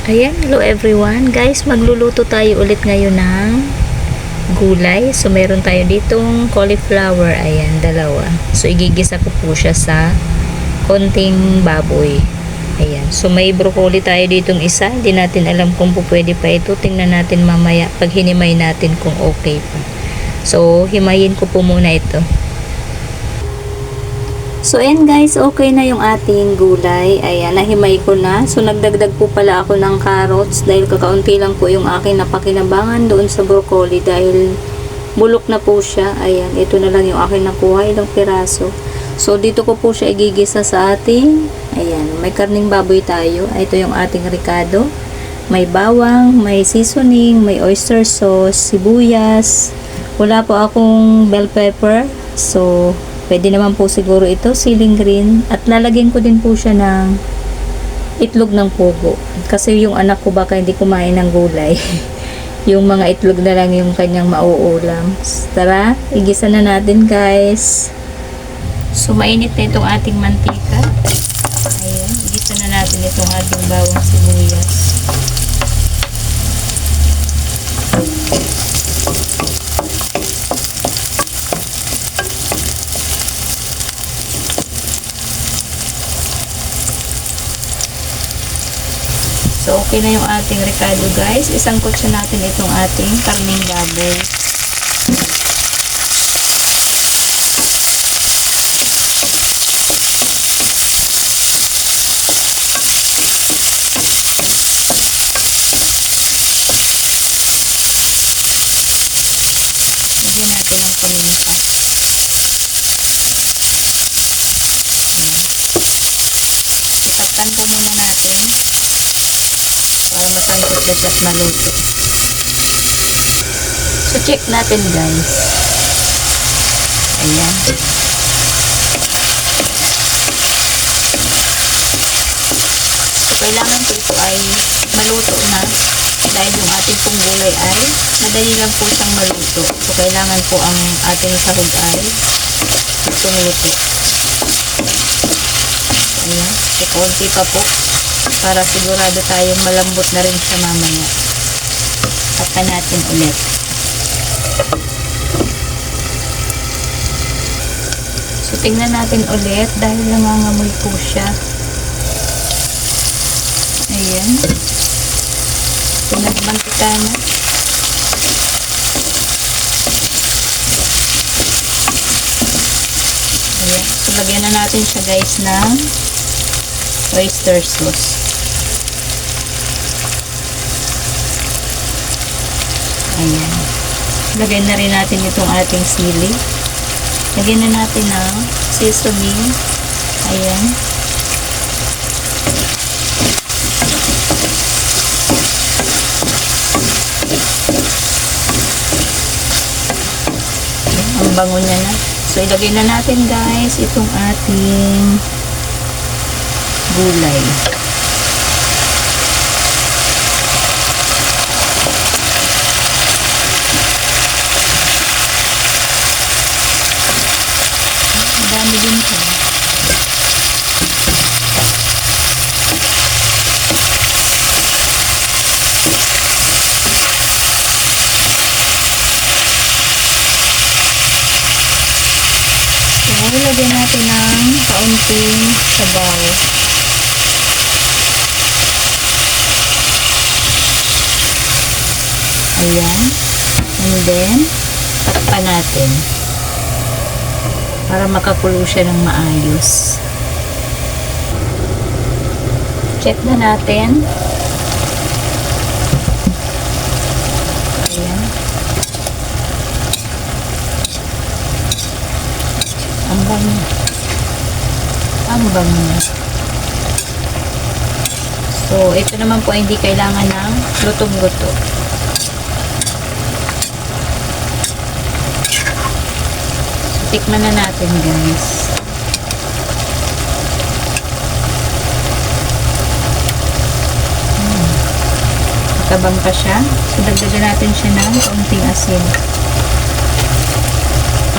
Ayan, hello everyone. Guys, magluluto tayo ulit ngayon ng gulay. So, meron tayo ditong cauliflower. Ayan, dalawa. So, igigisa ko po siya sa konting baboy. Ayan. So, may broccoli tayo ditong isa. Hindi natin alam kung po pwede pa ito. Tingnan natin mamaya pag hinimay natin kung okay pa. So, himayin ko po muna ito. So, ayan guys, okay na yung ating gulay. Ayan, nahimay ko na. So, nagdagdag po pala ako ng carrots dahil kakaunti lang po yung aking napakinabangan doon sa broccoli dahil bulok na po siya. Ayan, ito na lang yung aking nakuha, ilang piraso. So, dito ko po siya igigisa sa ating, ayan, may karning baboy tayo. Ito yung ating ricado. May bawang, may seasoning, may oyster sauce, sibuyas. Wala po akong bell pepper. So, pwede naman po siguro ito, siling green. At lalagyan ko din po siya ng itlog ng pugo. Kasi yung anak ko baka hindi kumain ng gulay. Yung mga itlog na lang yung kanyang mauulam. Tara, igisa na natin guys. So, mainit na itong ating mantika. Ayan, igisa na natin itong ating bawang sibuyas. So, okay na yung ating ricado guys. Isang kutsa natin itong ating karning baboy. Lagyan natin ng paminta. Itakpan po muna natin para matangkot at maluto. So, check natin guys. Ayan. So, kailangan po ito ay maluto na dahil yung ating pong gulay ay madali lang po siyang maluto. So, kailangan po ang ating sahog ay tumuto. Ayan. So, konti pa po para sigurado tayong malambot na rin siya mamaya. Tapan natin ulit. So, tingnan natin ulit dahil nangangamoy po siya. Ayan. So, nagmantika na. Ayan. So, lagyan na natin siya guys ng oyster sauce. Ayan. Lagay na rin natin itong ating sili. Lagyan na natin ng seasoning. Ayan. Ang bango niya na. So, ilagay na natin guys itong ating gulay. Dami din ito. So, lagyan natin ng kaunting sabaw. Ayan. And then, takpan natin para makakulo siya ng maayos. Check na natin. Ayan. Ang bango. Ang bango. So, ito naman po hindi kailangan ng lutong-luto. Tikman na natin guys. Matabang pa siya. So, dagdagan natin siya ng kaunting asin.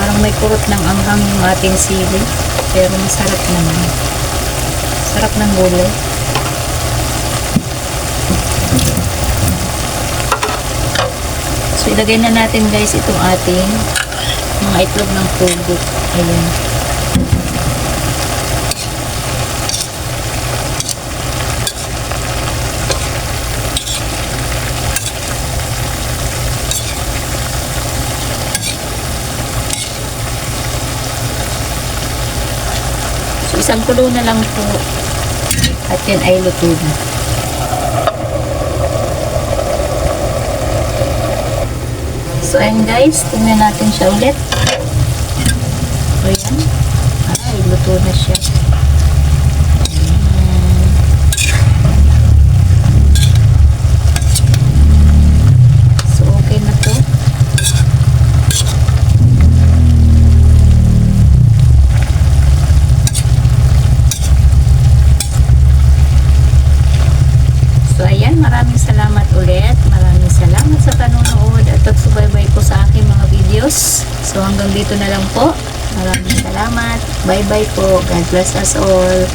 Parang may kurot ng anghang yung ating sili. Pero masarap naman. Sarap ng gulay. So, ilagay na natin guys itong ating mga itlog ng pugo. Ayan. So, isang kulo na lang po. At yan ay luto na. So, ayan guys. Tingnan natin siya ulit. So, ayan. Ay, luto na siya. So, okay na to. So, ayan, maraming salamat ulit. Maraming salamat sa panonood at pagsubaybay po sa aking mga videos. So, hanggang dito na lang po. Maraming salamat. Bye-bye po. God bless us all.